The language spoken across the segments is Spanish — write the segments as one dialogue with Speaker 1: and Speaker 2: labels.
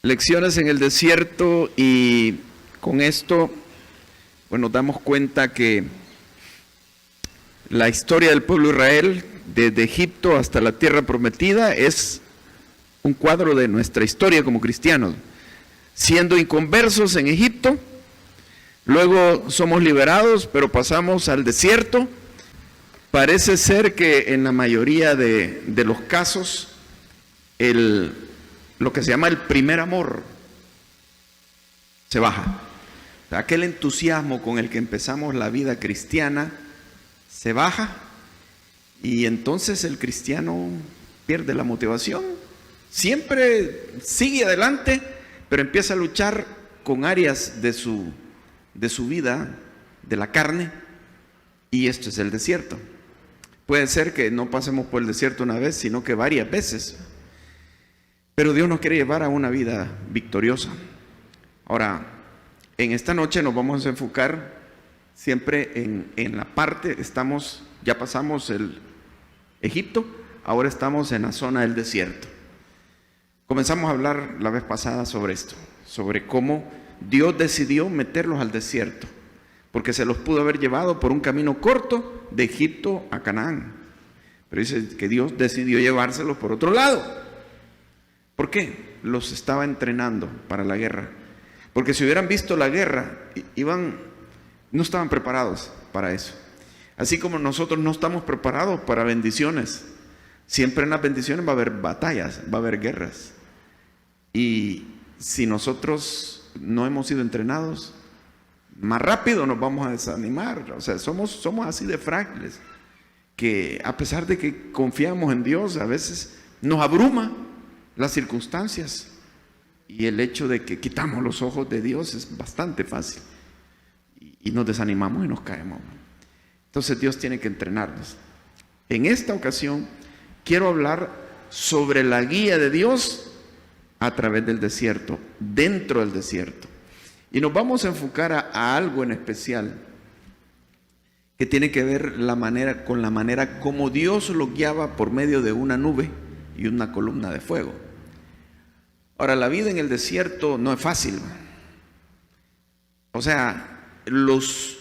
Speaker 1: Lecciones en el desierto, y con esto nos damos cuenta que la historia del pueblo de Israel, desde Egipto hasta la tierra prometida, es un cuadro de nuestra historia como cristianos. Siendo inconversos en Egipto, luego somos liberados, pero pasamos al desierto. Parece ser que en la mayoría de los casos, lo que se llama el primer amor se baja. Aquel entusiasmo con el que empezamos la vida cristiana se baja, y entonces el cristiano pierde la motivación. Siempre sigue adelante, pero empieza a luchar con áreas de su vida, de la carne, y esto es el desierto. Puede ser que no pasemos por el desierto una vez, sino que varias veces. Pero Dios nos quiere llevar a una vida victoriosa. Ahora, en esta noche nos vamos a enfocar siempre en la parte, ya pasamos el Egipto, ahora estamos en la zona del desierto. Comenzamos a hablar la vez pasada sobre esto, sobre cómo Dios decidió meterlos al desierto, porque se los pudo haber llevado por un camino corto de Egipto a Canaán. Pero dice que Dios decidió llevárselos por otro lado. ¿Por qué? Los estaba entrenando para la guerra. Porque si hubieran visto la guerra, no estaban preparados para eso. Así como nosotros no estamos preparados para bendiciones. Siempre en las bendiciones va a haber batallas, va a haber guerras. Y si nosotros no hemos sido entrenados, más rápido nos vamos a desanimar. O sea, somos así de frágiles, que a pesar de que confiamos en Dios, a veces nos abruma las circunstancias, y el hecho de que quitamos los ojos de Dios es bastante fácil, y nos desanimamos y nos caemos. Entonces Dios tiene que entrenarnos. En esta ocasión quiero hablar sobre la guía de Dios a través del desierto, dentro del desierto, y nos vamos a enfocar a algo en especial que tiene que ver con la manera como Dios lo guiaba por medio de una nube y una columna de fuego. Ahora, la vida en el desierto no es fácil. O sea, los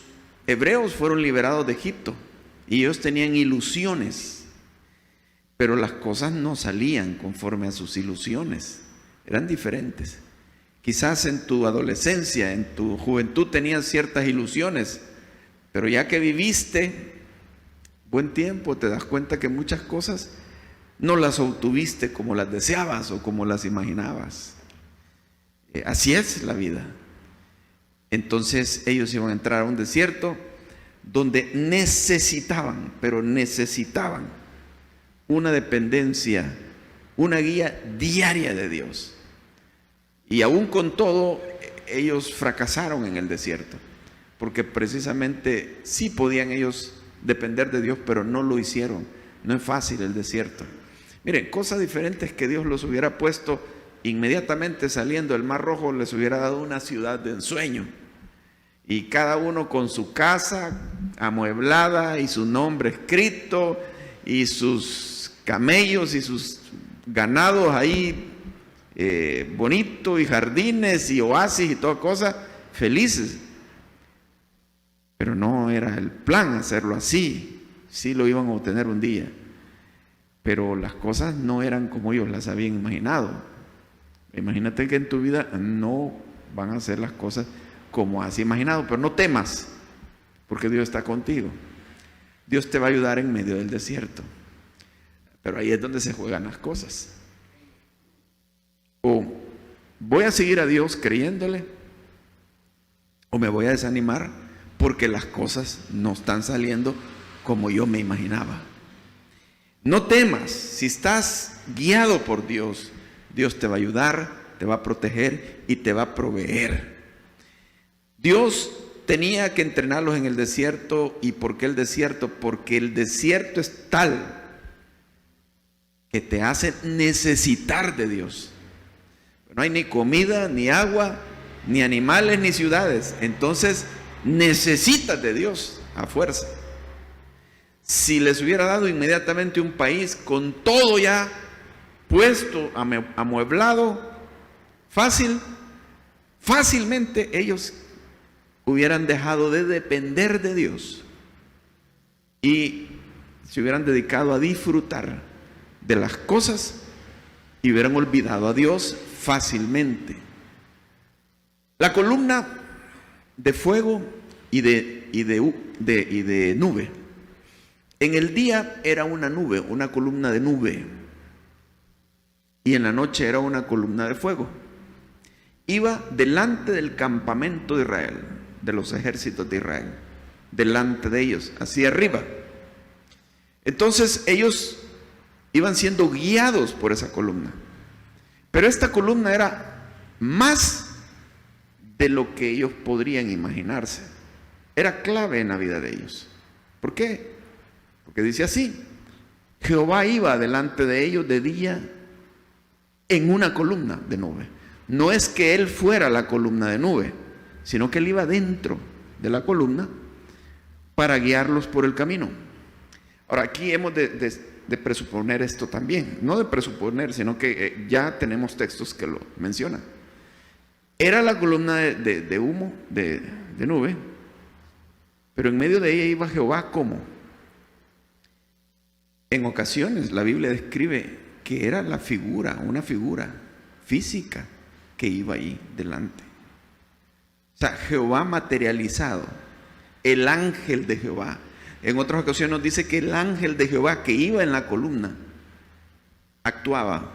Speaker 1: hebreos fueron liberados de Egipto y ellos tenían ilusiones, pero las cosas no salían conforme a sus ilusiones, eran diferentes. Quizás en tu adolescencia, en tu juventud tenías ciertas ilusiones, pero ya que viviste buen tiempo, te das cuenta que muchas cosas no las obtuviste como las deseabas o como las imaginabas. Así es la vida. Entonces ellos iban a entrar a un desierto donde necesitaban una dependencia, una guía diaria de Dios. Y aún con todo, ellos fracasaron en el desierto, porque precisamente sí podían ellos depender de Dios, pero no lo hicieron. No es fácil el desierto. Miren, cosas diferentes que Dios los hubiera puesto inmediatamente saliendo del Mar Rojo, les hubiera dado una ciudad de ensueño, y cada uno con su casa amueblada y su nombre escrito y sus camellos y sus ganados ahí bonitos, y jardines y oasis y toda cosa, felices. Pero no era el plan hacerlo así. Sí lo iban a obtener un día, pero las cosas no eran como ellos las habían imaginado. Imagínate que en tu vida no van a ser las cosas como has imaginado, pero no temas, porque Dios está contigo. Dios te va a ayudar en medio del desierto, pero ahí es donde se juegan las cosas. O voy a seguir a Dios creyéndole, o me voy a desanimar porque las cosas no están saliendo como yo me imaginaba. No temas. Si estás guiado por Dios, Dios te va a ayudar, te va a proteger y te va a proveer. Dios tenía que entrenarlos en el desierto. ¿Y por qué el desierto? Porque el desierto es tal que te hace necesitar de Dios. No hay ni comida, ni agua, ni animales, ni ciudades. Entonces necesitas de Dios a fuerza. Si les hubiera dado inmediatamente un país con todo ya puesto, amueblado, Fácilmente ellos hubieran dejado de depender de Dios y se hubieran dedicado a disfrutar de las cosas y hubieran olvidado a Dios fácilmente. La columna de fuego y de nube. En el día era una nube, una columna de nube, y en la noche era una columna de fuego. Iba delante del campamento de Israel, de los ejércitos de Israel, delante de ellos, hacia arriba. Entonces ellos iban siendo guiados por esa columna. Pero esta columna era más de lo que ellos podrían imaginarse. Era clave en la vida de ellos. ¿Por qué? Porque dice así: Jehová iba delante de ellos de día en una columna de nube. No es que él fuera la columna de nube, sino que él iba dentro de la columna para guiarlos por el camino. Ahora, aquí hemos de presuponer esto también. No de presuponer, sino que ya tenemos textos que lo mencionan. Era la columna de humo, de nube, pero en medio de ella iba Jehová como. En ocasiones la Biblia describe que era una figura física que iba ahí delante. O sea, Jehová materializado, el ángel de Jehová. En otras ocasiones nos dice que el ángel de Jehová que iba en la columna actuaba,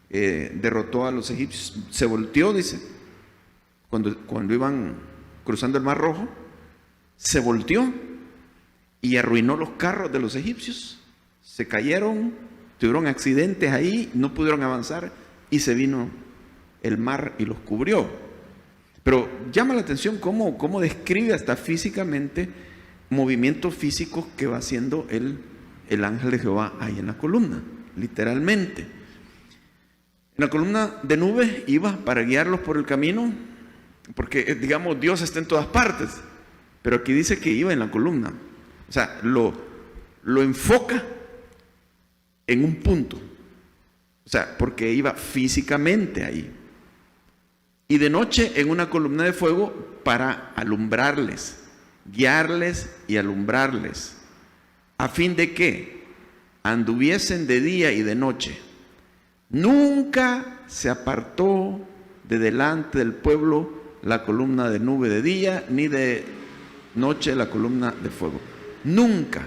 Speaker 1: derrotó a los egipcios, se volteó, dice, cuando iban cruzando el Mar Rojo, se volteó y arruinó los carros de los egipcios, se cayeron, tuvieron accidentes ahí, no pudieron avanzar y se vino el mar y los cubrió. Pero llama la atención cómo describe hasta físicamente movimientos físicos que va haciendo el ángel de Jehová ahí en la columna, literalmente. En la columna de nube iba para guiarlos por el camino, porque digamos Dios está en todas partes, pero aquí dice que iba en la columna. O sea, lo enfoca en un punto. O sea, porque iba físicamente ahí. Y de noche en una columna de fuego para alumbrarles, guiarles y alumbrarles, a fin de que anduviesen de día y de noche. Nunca se apartó de delante del pueblo la columna de nube de día, ni de noche la columna de fuego. Nunca.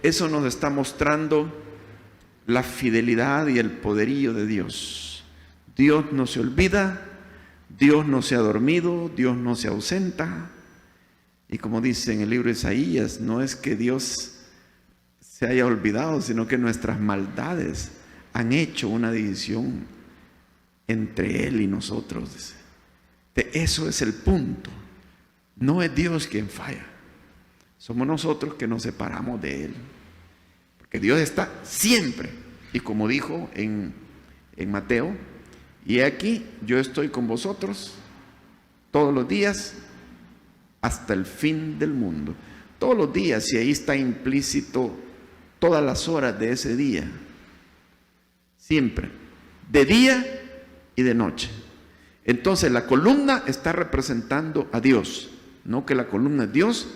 Speaker 1: Eso nos está mostrando la fidelidad y el poderío de Dios. Dios no se olvida, Dios no se ha dormido, Dios no se ausenta. Y como dice en el libro de Isaías, no es que Dios se haya olvidado, sino que nuestras maldades han hecho una división entre Él y nosotros. Eso es el punto. No es Dios quien falla, somos nosotros que nos separamos de Él. Porque Dios está siempre. Y como dijo en Mateo, y aquí yo estoy con vosotros todos los días hasta el fin del mundo. Todos los días, y ahí está implícito todas las horas de ese día. Siempre. De día y de noche. Entonces la columna está representando a Dios. No que la columna es Dios,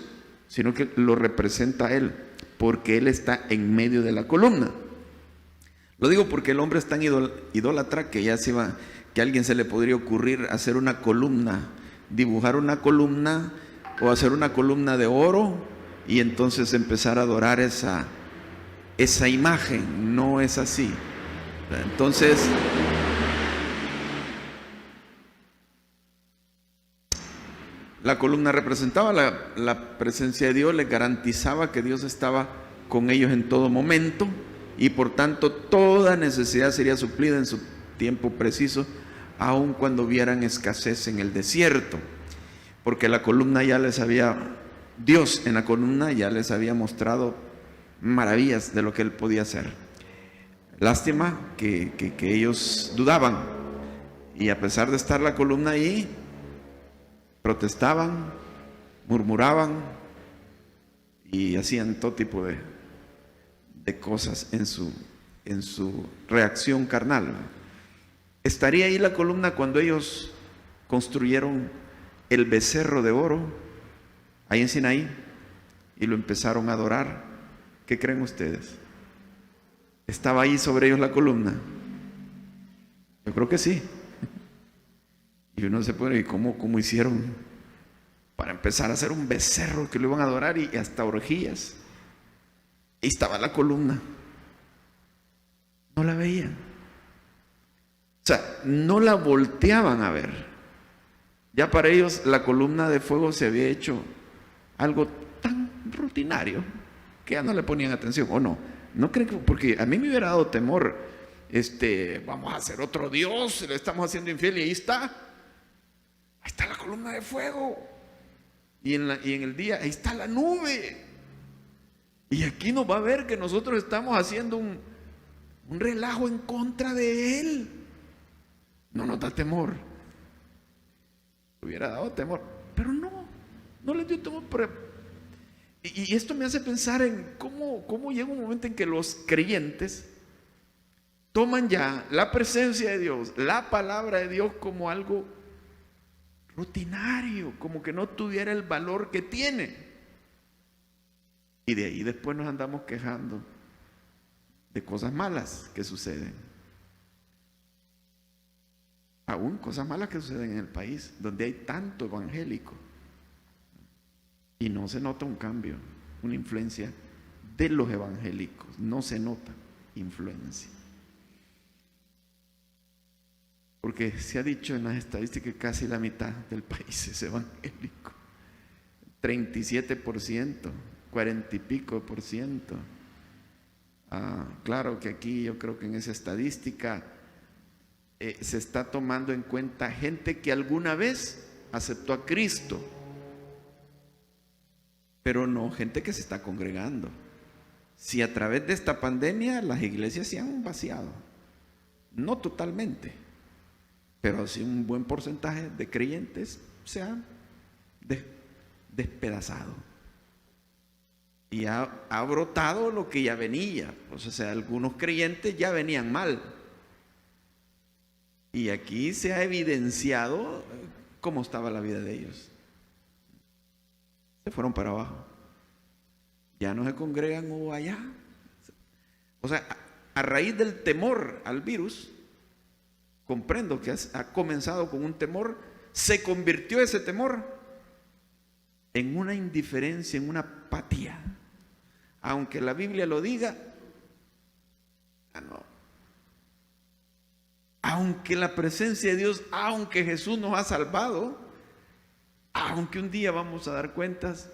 Speaker 1: sino que lo representa a Él, porque Él está en medio de la columna. Lo digo porque el hombre es tan idólatra que que a alguien se le podría ocurrir hacer una columna, dibujar una columna o hacer una columna de oro y entonces empezar a adorar esa imagen. No es así. Entonces, la columna representaba la presencia de Dios, les garantizaba que Dios estaba con ellos en todo momento y por tanto toda necesidad sería suplida en su tiempo preciso, aun cuando vieran escasez en el desierto, porque Dios en la columna ya les había mostrado maravillas de lo que Él podía hacer. Lástima que ellos dudaban, y a pesar de estar la columna ahí, protestaban, murmuraban y hacían todo tipo de cosas en su reacción carnal. ¿Estaría ahí la columna cuando ellos construyeron el becerro de oro ahí en Sinaí y lo empezaron a adorar? ¿Qué creen ustedes? ¿Estaba ahí sobre ellos la columna? Yo creo que sí. Y uno se pone, ¿cómo hicieron para empezar a hacer un becerro que lo iban a adorar y hasta orgías? Ahí estaba la columna. No la veían. O sea, no la volteaban a ver. Ya para ellos la columna de fuego se había hecho algo tan rutinario que ya no le ponían atención, ¿o no? No creen que, porque a mí me hubiera dado temor, vamos a hacer otro Dios, le estamos haciendo infiel y ahí está la columna de fuego. Y en el día, ahí está la nube. Y aquí nos va a ver que nosotros estamos haciendo un relajo en contra de Él. No nos da temor. Hubiera dado temor, pero no les dio temor. Y esto me hace pensar en cómo llega un momento en que los creyentes toman ya la presencia de Dios, la palabra de Dios como algo rutinario, como que no tuviera el valor que tiene. Y de ahí después nos andamos quejando de cosas malas que suceden. Aún cosas malas que suceden en el país, donde hay tanto evangélico. Y no se nota un cambio, una influencia de los evangélicos. No se nota influencia. Porque se ha dicho en las estadísticas que casi la mitad del país es evangélico. 37%, 40 y pico por ciento. Claro que aquí yo creo que en esa estadística se está tomando en cuenta gente que alguna vez aceptó a Cristo, pero no gente que se está congregando. Si a través de esta pandemia las iglesias se han vaciado, no totalmente, pero sí un buen porcentaje de creyentes se han despedazado. Y ha brotado lo que ya venía. O sea, algunos creyentes ya venían mal. Y aquí se ha evidenciado cómo estaba la vida de ellos. Se fueron para abajo. Ya no se congregan o allá. O sea, a raíz del temor al virus, comprendo que ha comenzado con un temor, se convirtió ese temor en una indiferencia, en una apatía. Aunque la Biblia lo diga, no. Aunque la presencia de Dios, aunque Jesús nos ha salvado, aunque un día vamos a dar cuentas,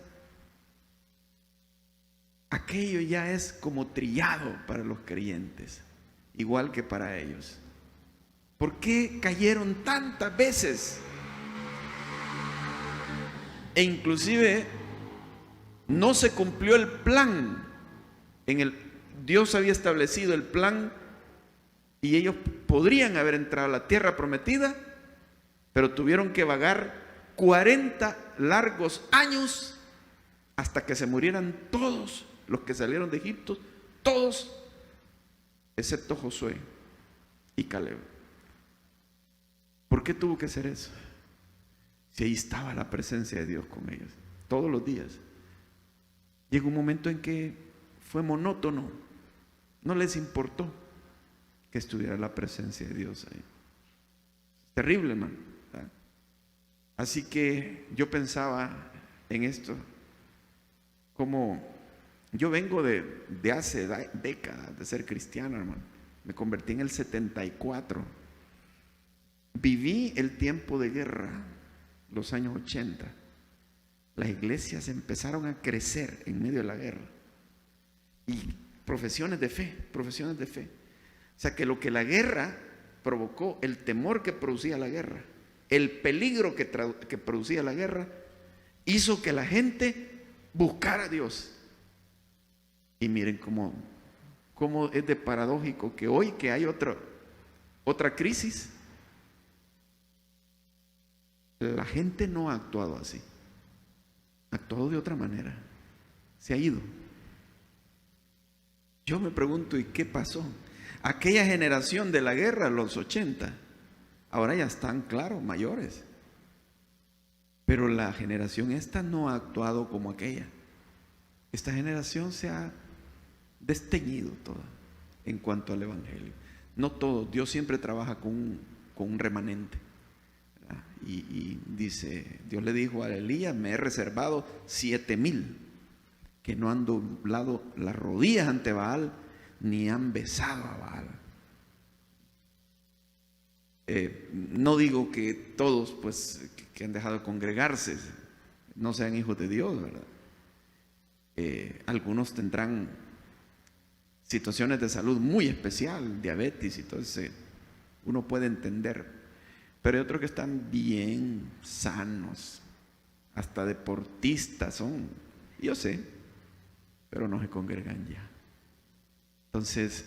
Speaker 1: aquello ya es como trillado para los creyentes, igual que para ellos. ¿Por qué cayeron tantas veces? E inclusive no se cumplió el plan. Dios había establecido el plan y ellos podrían haber entrado a la tierra prometida, pero tuvieron que vagar 40 largos años hasta que se murieran todos los que salieron de Egipto, todos, excepto Josué y Caleb. ¿Por qué tuvo que ser eso? Si ahí estaba la presencia de Dios con ellos, todos los días. Llegó un momento en que fue monótono, no les importó que estuviera la presencia de Dios ahí. Es terrible, hermano. Así que yo pensaba en esto, como yo vengo de hace décadas de ser cristiano, hermano. Me convertí en el 74. Viví el tiempo de guerra, los años 80. Las iglesias empezaron a crecer en medio de la guerra. Y profesiones de fe. O sea que lo que la guerra provocó, el temor que producía la guerra, el peligro que producía la guerra, hizo que la gente buscara a Dios. Y miren cómo es de paradójico que hoy que hay otra crisis, la gente no ha actuado así, ha actuado de otra manera, se ha ido. Yo me pregunto, ¿y qué pasó? Aquella generación de la guerra, los 80, Ahora ya están, claro, mayores. Pero la generación esta no ha actuado como aquella. Esta generación se ha desteñido toda en cuanto al Evangelio. No todo, Dios siempre trabaja con un remanente. Y dice, Dios le dijo a Elías, me he reservado 7,000 que no han doblado las rodillas ante Baal, ni han besado a Baal. No digo que todos, pues, que han dejado de congregarse, no sean hijos de Dios, ¿verdad? Algunos tendrán situaciones de salud muy especial, diabetes y todo eso, uno puede entender. Pero hay otros que están bien sanos, hasta deportistas son, yo sé, pero no se congregan ya. Entonces,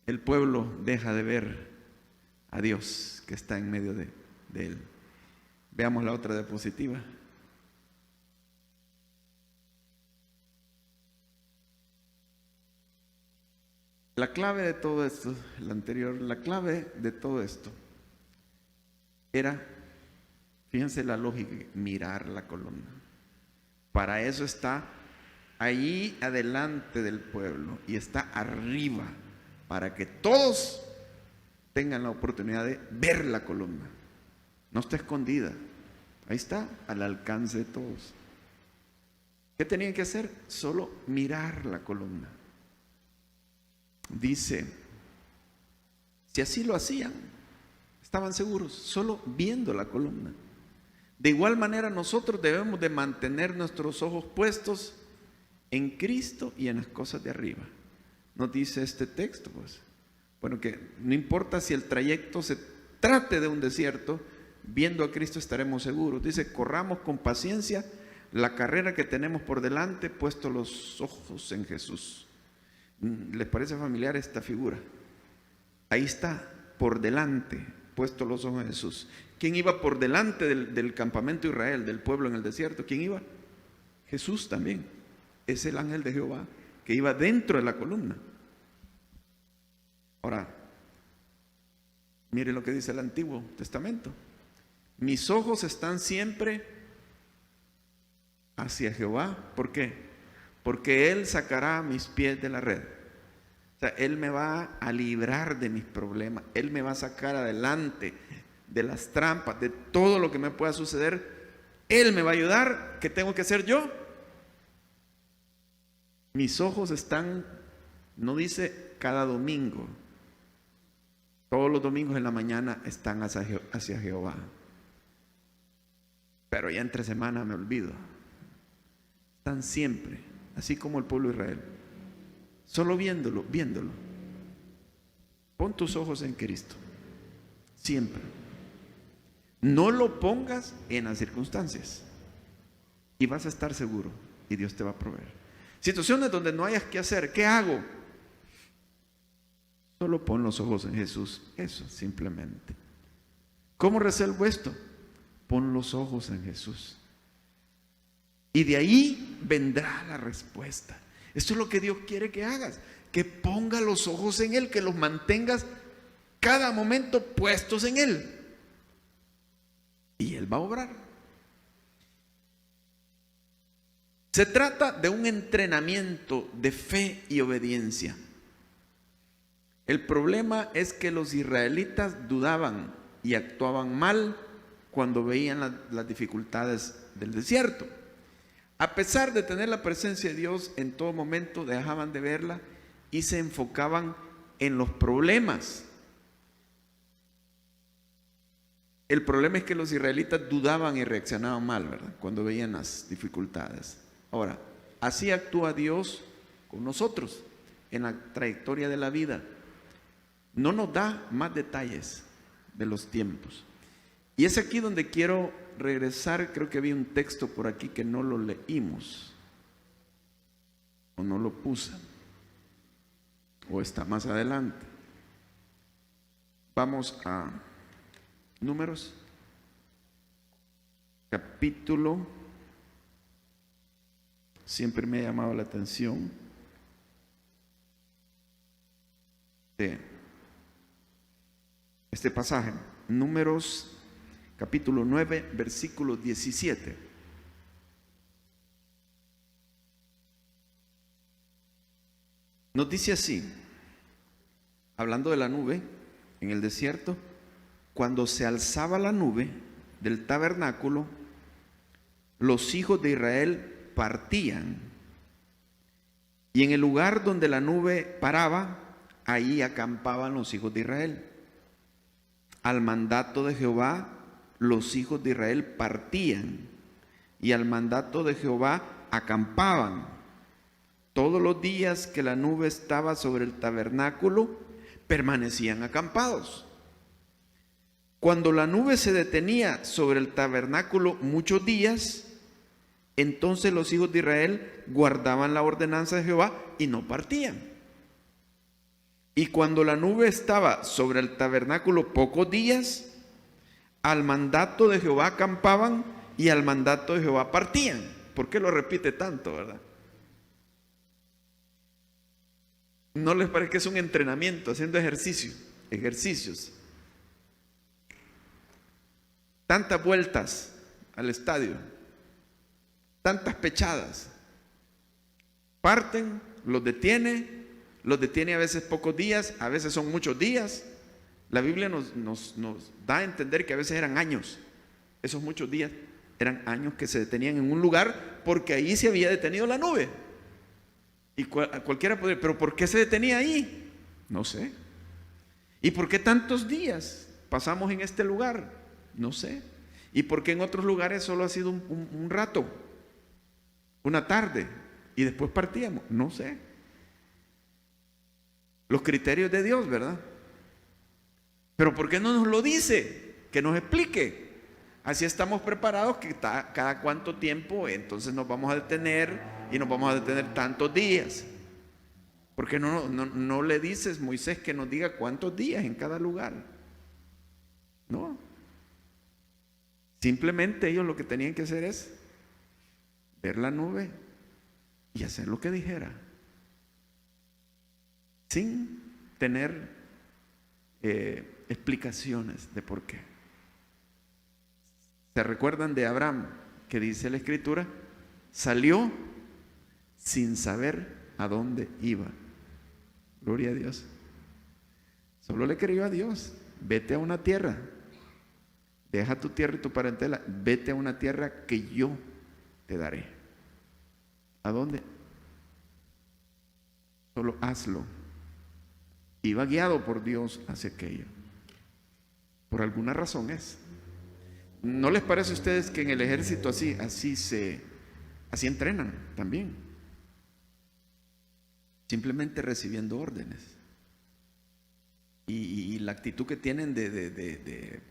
Speaker 1: el pueblo deja de ver a Dios que está en medio de él. Veamos la otra diapositiva. La clave de todo esto, la anterior, la clave de todo esto era, fíjense la lógica, mirar la columna. Para eso está allí adelante del pueblo y está arriba, para que todos tengan la oportunidad de ver la columna. No está escondida, ahí está, al alcance de todos. ¿Qué tenían que hacer? Solo mirar la columna. Dice, si así lo hacían, estaban seguros, solo viendo la columna. De igual manera nosotros debemos de mantener nuestros ojos puestos en Cristo y en las cosas de arriba. Nos dice este texto, pues, bueno, que no importa si el trayecto se trate de un desierto, viendo a Cristo estaremos seguros. Dice, corramos con paciencia la carrera que tenemos por delante, puesto los ojos en Jesús. ¿Les parece familiar esta figura? Ahí está, por delante, puesto los ojos en Jesús. ¿Quién iba por delante del campamento de Israel, del pueblo en el desierto? ¿Quién iba? Jesús también. Es el ángel de Jehová que iba dentro de la columna. Ahora, mire lo que dice el Antiguo Testamento. Mis ojos están siempre hacia Jehová. ¿Por qué? Porque Él sacará mis pies de la red. O sea, Él me va a librar de mis problemas. Él me va a sacar adelante de las trampas, de todo lo que me pueda suceder. Él me va a ayudar. ¿Qué tengo que hacer yo? Mis ojos están, no dice cada domingo. Todos los domingos en la mañana están hacia Jehová. Pero ya entre semana me olvido. Están siempre, así como el pueblo de Israel. Solo viéndolo. Pon tus ojos en Cristo. Siempre. No lo pongas en las circunstancias. Y vas a estar seguro. Y Dios te va a proveer. Situaciones donde no hayas que hacer. ¿Qué hago? Solo pon los ojos en Jesús. Eso, simplemente. ¿Cómo resuelvo esto? Pon los ojos en Jesús. Y de ahí vendrá la respuesta. Esto es lo que Dios quiere que hagas. Que pongas los ojos en Él, que los mantengas cada momento puestos en Él. Y Él va a obrar. Se trata de un entrenamiento de fe y obediencia. El problema es que los israelitas dudaban y actuaban mal cuando veían las dificultades del desierto. A pesar de tener la presencia de Dios en todo momento, dejaban de verla y se enfocaban en los problemas. El problema es que los israelitas dudaban y reaccionaban mal, ¿verdad? Cuando veían las dificultades. Ahora, así actúa Dios con nosotros en la trayectoria de la vida. No nos da más detalles de los tiempos. Y es aquí donde quiero regresar. Creo que había un texto por aquí que no lo leímos. O no lo puse. O está más adelante. Vamos a Números. Capítulo. Siempre me ha llamado la atención. este pasaje, Números capítulo 9, versículo 17. Nos dice así, hablando de la nube en el desierto: cuando se alzaba la nube del tabernáculo, los hijos de Israel partían, y en el lugar donde la nube paraba, ahí acampaban los hijos de Israel. Al mandato de Jehová, los hijos de Israel partían, y al mandato de Jehová acampaban. Todos los días que la nube estaba sobre el tabernáculo, permanecían acampados. Cuando la nube se detenía sobre el tabernáculo muchos días, entonces los hijos de Israel guardaban la ordenanza de Jehová y no partían. Y cuando la nube estaba sobre el tabernáculo pocos días, al mandato de Jehová acampaban y al mandato de Jehová partían. ¿Por qué lo repite tanto, verdad? ¿No les parece que es un entrenamiento, haciendo ejercicios? Tantas vueltas al estadio, tantas pechadas. Parten, los detiene a veces pocos días, a veces son muchos días. La Biblia nos da a entender que a veces eran años. Esos muchos días eran años que se detenían en un lugar porque ahí se había detenido la nube. Y cualquiera podría, pero ¿por qué se detenía ahí? No sé. ¿Y por qué tantos días pasamos en este lugar? No sé. ¿Y por qué en otros lugares solo ha sido un rato? Una tarde. Y después partíamos. No sé. Los criterios de Dios, ¿verdad? Pero ¿por qué no nos lo dice? Que nos explique. Así estamos preparados que cada cuánto tiempo entonces nos vamos a detener y nos vamos a detener tantos días. ¿Por qué no le dices, Moisés, que nos diga cuántos días en cada lugar? No. Simplemente ellos lo que tenían que hacer es ver la nube y hacer lo que dijera, sin tener explicaciones de por qué. ¿Se recuerdan de Abraham, que dice la Escritura? Salió sin saber a dónde iba. Gloria a Dios. Solo le creyó a Dios. Vete a una tierra. Deja tu tierra y tu parentela. Vete a una tierra que yo te daré. ¿A dónde? Solo hazlo. Iba guiado por Dios hacia aquello. Por alguna razón es. ¿No les parece a ustedes que en el ejército así entrenan también? Simplemente recibiendo órdenes. Y la actitud que tienen de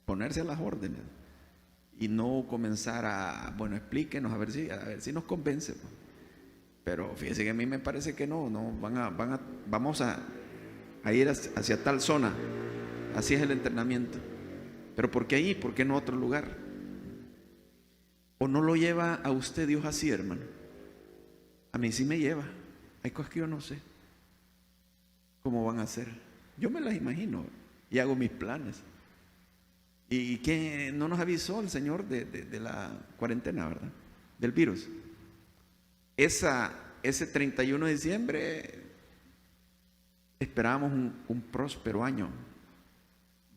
Speaker 1: ponerse a las órdenes y no comenzar bueno, explíquenos a ver si nos convence. Pero fíjense que a mí me parece que no vamos a ir hacia tal zona. Así es el entrenamiento. Pero ¿por qué ahí? ¿Por qué no a otro lugar? ¿O no lo lleva a usted Dios así, hermano? A mí sí me lleva. Hay cosas que yo no sé cómo van a ser. Yo me las imagino y hago mis planes. ¿Y que no nos avisó el Señor de la cuarentena, verdad? Del virus. Ese 31 de diciembre esperábamos un próspero año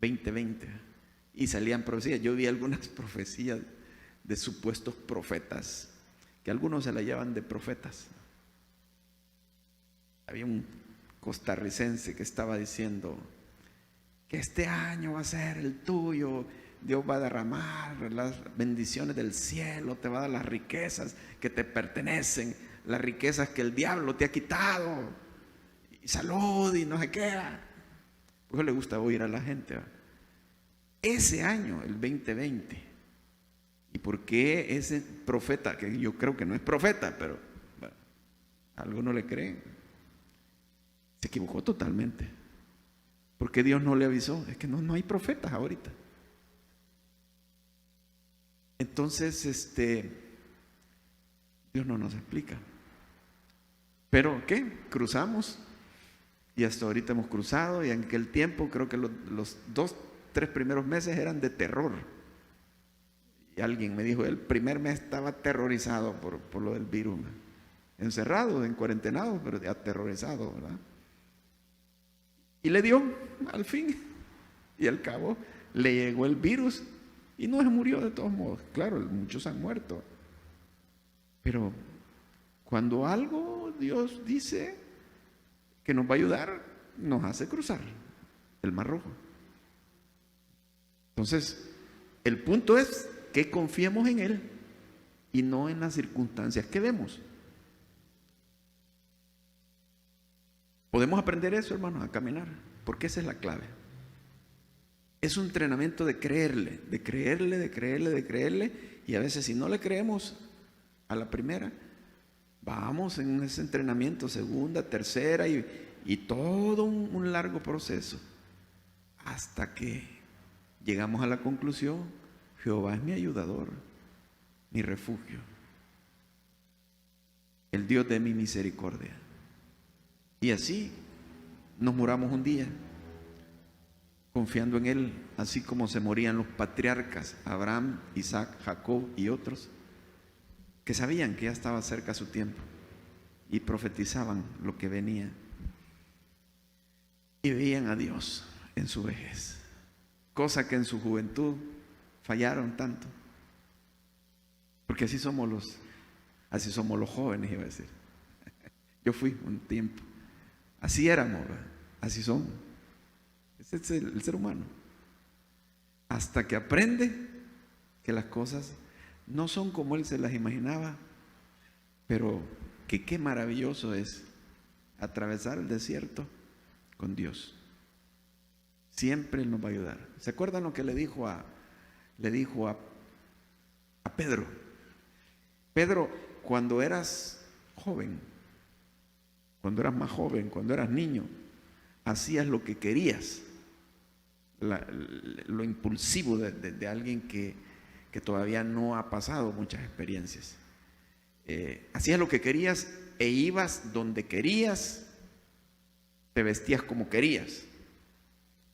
Speaker 1: 2020. Y salían profecías. Yo vi algunas profecías de supuestos profetas, que algunos se la llevan de profetas. Había un costarricense que estaba diciendo que este año va a ser el tuyo, Dios va a derramar las bendiciones del cielo, te va a dar las riquezas que te pertenecen, las riquezas que el diablo te ha quitado, y salud y no sé qué. Pues le gusta oír a la gente, ¿verdad? Ese año, el 2020. ¿Y por qué ese profeta, que yo creo que no es profeta, pero bueno, algunos le creen, se equivocó totalmente? ¿Por qué Dios no le avisó? Es que no hay profetas ahorita. Entonces, Dios no nos explica. Pero ¿qué? Cruzamos Y hasta ahorita hemos cruzado, y en aquel tiempo creo que los 2-3 primeros meses eran de terror. Y alguien me dijo, el primer mes estaba aterrorizado por lo del virus, encerrado, en cuarentenado, pero aterrorizado, ¿verdad? Y le dio, al fin, y al cabo le llegó el virus y no se murió de todos modos. Claro, muchos han muerto. Pero cuando algo Dios dice que nos va a ayudar, nos hace cruzar el Mar Rojo. Entonces, el punto es que confiemos en Él y no en las circunstancias que vemos. Podemos aprender eso, hermanos, a caminar, porque esa es la clave. Es un entrenamiento de creerle, de creerle, de creerle, de creerle, y a veces si no le creemos a la primera, vamos en ese entrenamiento, segunda, tercera, y todo un largo proceso, hasta que llegamos a la conclusión: Jehová es mi ayudador, mi refugio, el Dios de mi misericordia. Y así nos muramos un día, confiando en Él, así como se morían los patriarcas, Abraham, Isaac, Jacob y otros, que sabían que ya estaba cerca su tiempo y profetizaban lo que venía. Y veían a Dios en su vejez, cosa que en su juventud fallaron tanto. Porque así somos los jóvenes, iba a decir. Yo fui un tiempo. Así éramos, ¿verdad? Así somos. Ese es el ser humano. Hasta que aprende que las cosas no son como él se las imaginaba, pero que qué maravilloso es atravesar el desierto con Dios. Siempre Él nos va a ayudar. ¿Se acuerdan lo que le dijo a Pedro? Pedro, cuando eras joven, cuando eras más joven, cuando eras niño, hacías lo que querías, lo impulsivo de alguien que todavía no ha pasado muchas experiencias. Hacías lo que querías e ibas donde querías, te vestías como querías.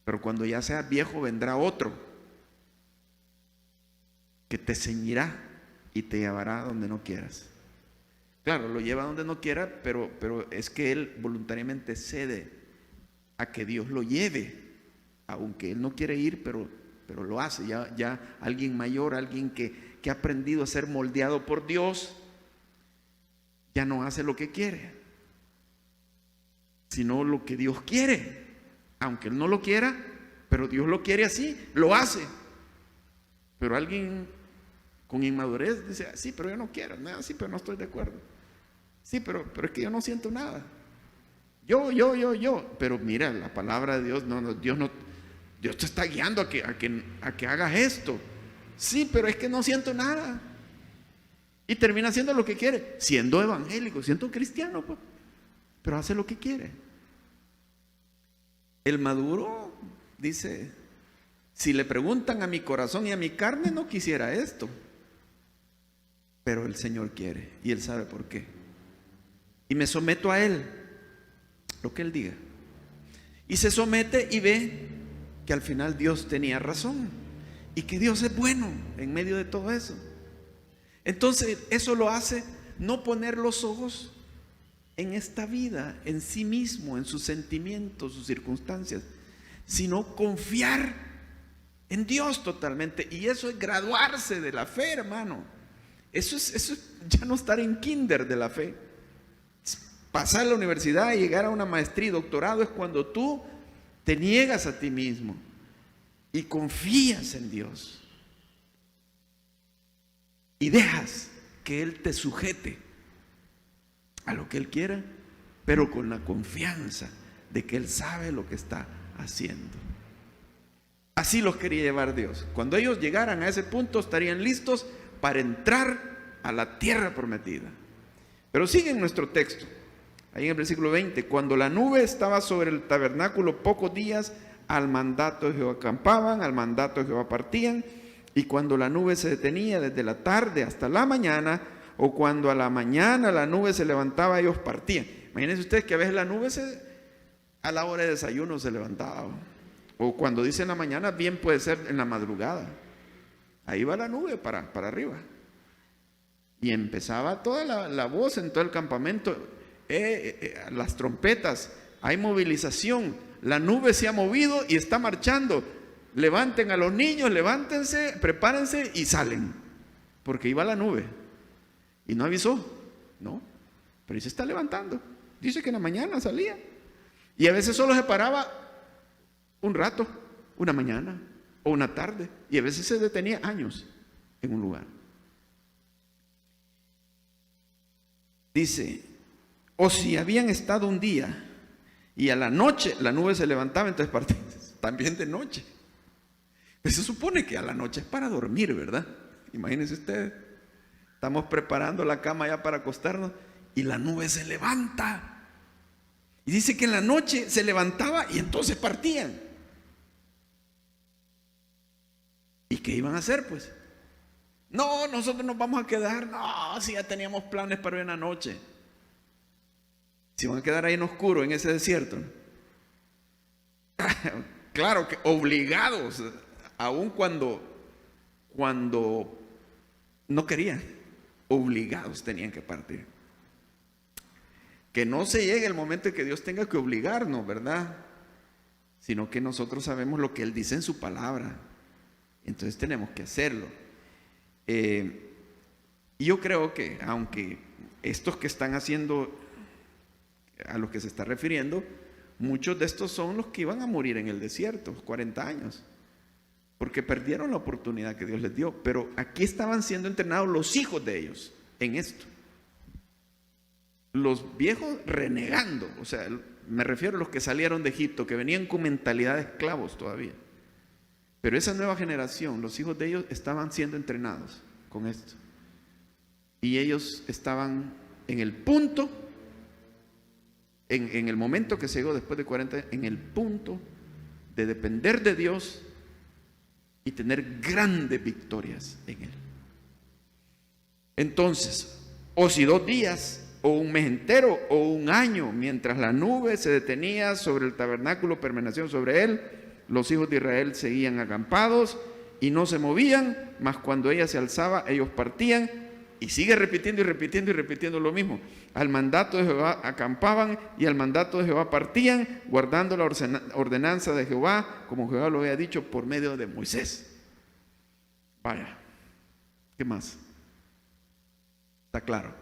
Speaker 1: Pero cuando ya seas viejo vendrá otro que te ceñirá y te llevará a donde no quieras. Claro, lo lleva a donde no quiera, pero es que él voluntariamente cede a que Dios lo lleve, aunque él no quiere ir, pero lo hace. Ya alguien mayor, alguien que ha aprendido a ser moldeado por Dios, ya no hace lo que quiere, sino lo que Dios quiere. Aunque él no lo quiera, pero Dios lo quiere así, lo hace. Pero alguien con inmadurez dice: sí, pero yo no quiero, no, sí, pero no estoy de acuerdo. Sí, pero es que yo no siento nada. Yo. Pero mira, la palabra de Dios, Dios te está guiando a que hagas esto. Sí, pero es que no siento nada. Y termina haciendo lo que quiere, siendo evangélico, siendo cristiano, pues, pero hace lo que quiere. El maduro dice: si le preguntan a mi corazón y a mi carne, no quisiera esto, pero el Señor quiere y Él sabe por qué, y me someto a Él, lo que Él diga. Y se somete y ve que al final Dios tenía razón y que Dios es bueno en medio de todo eso. Entonces eso lo hace no poner los ojos en esta vida, en sí mismo, en sus sentimientos, sus circunstancias, sino confiar en Dios totalmente. Y eso es graduarse de la fe, hermano. Eso es ya no estar en kinder de la fe. Pasar la universidad y llegar a una maestría y doctorado es cuando tú te niegas a ti mismo y confías en Dios y dejas que Él te sujete a lo que Él quiera, pero con la confianza de que Él sabe lo que está haciendo. Así los quería llevar Dios. Cuando ellos llegaran a ese punto, estarían listos para entrar a la tierra prometida. Pero sigue en nuestro texto, ahí en el versículo 20: cuando la nube estaba sobre el tabernáculo pocos días, al mandato de Jehová acampaban, al mandato de Jehová partían. Y cuando la nube se detenía desde la tarde hasta la mañana, o cuando a la mañana la nube se levantaba, ellos partían. Imagínense ustedes que a veces la nube se a la hora de desayuno se levantaba. O cuando dice en la mañana, bien puede ser en la madrugada. Ahí va la nube para arriba. Y empezaba toda la voz en todo el campamento. Las trompetas, hay movilización. La nube se ha movido y está marchando. Levanten a los niños, levántense, prepárense y salen. Porque iba la nube. Y no avisó, ¿no? Pero se está levantando. Dice que en la mañana salía. Y a veces solo se paraba un rato, una mañana o una tarde. Y a veces se detenía años en un lugar. Dice, o si habían estado un día y a la noche la nube se levantaba, entonces partían también de noche. Pues se supone que a la noche es para dormir, ¿verdad? Imagínense ustedes, estamos preparando la cama ya para acostarnos y la nube se levanta. Y dice que en la noche se levantaba y entonces partían. ¿Y qué iban a hacer pues? No, nosotros nos vamos a quedar. No, si ya teníamos planes para hoy en la noche. Si van a quedar ahí en oscuro, en ese desierto. Claro que obligados, aun cuando no querían, obligados tenían que partir. Que no se llegue el momento en que Dios tenga que obligarnos, ¿verdad? Sino que nosotros sabemos lo que Él dice en su palabra. Entonces tenemos que hacerlo. Y yo creo que aunque estos que están haciendo, a los que se está refiriendo, muchos de estos son los que iban a morir en el desierto, 40 años, porque perdieron la oportunidad que Dios les dio. Pero aquí estaban siendo entrenados los hijos de ellos en esto. Los viejos renegando, o sea, me refiero a los que salieron de Egipto, que venían con mentalidad de esclavos todavía. Pero esa nueva generación, los hijos de ellos estaban siendo entrenados con esto. Y ellos estaban en el punto, en el momento que se llegó después de 40 años, en el punto de depender de Dios y tener grandes victorias en Él. Entonces, o si 2 días, o un mes entero, o un año, mientras la nube se detenía sobre el tabernáculo, permanecieron sobre él, los hijos de Israel seguían acampados y no se movían, mas cuando ella se alzaba, ellos partían. Y sigue repitiendo y repitiendo y repitiendo lo mismo. Al mandato de Jehová acampaban y al mandato de Jehová partían, guardando la ordenanza de Jehová, como Jehová lo había dicho por medio de Moisés. Vaya, ¿qué más? Está claro.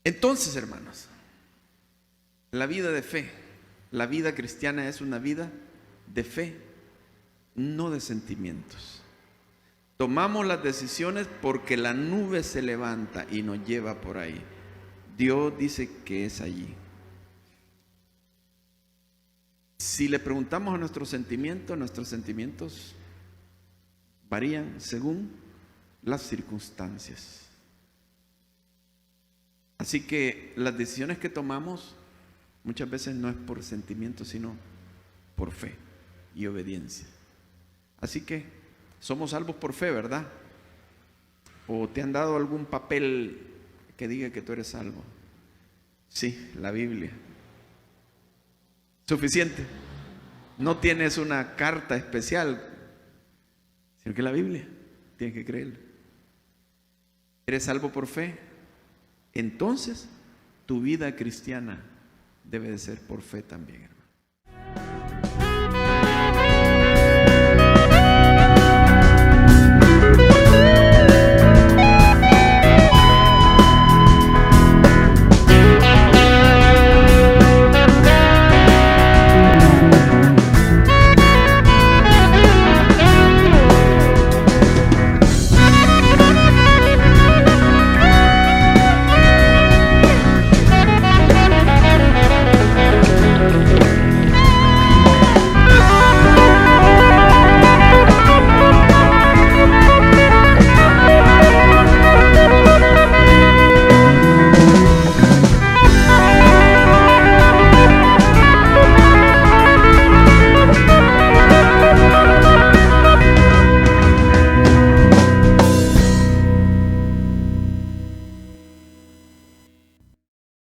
Speaker 1: Entonces, hermanos, la vida de fe, la vida cristiana es una vida de fe, no de sentimientos. Tomamos las decisiones porque la nube se levanta y nos lleva por ahí. Dios dice que es allí. Si le preguntamos a nuestros sentimientos varían según las circunstancias. Así que las decisiones que tomamos muchas veces no es por sentimientos, sino por fe y obediencia. Así que somos salvos por fe, ¿verdad? ¿O te han dado algún papel que diga que tú eres salvo? Sí, la Biblia. Suficiente. No tienes una carta especial, sino que la Biblia. Tienes que creerlo. ¿Eres salvo por fe? Entonces, tu vida cristiana debe de ser por fe también.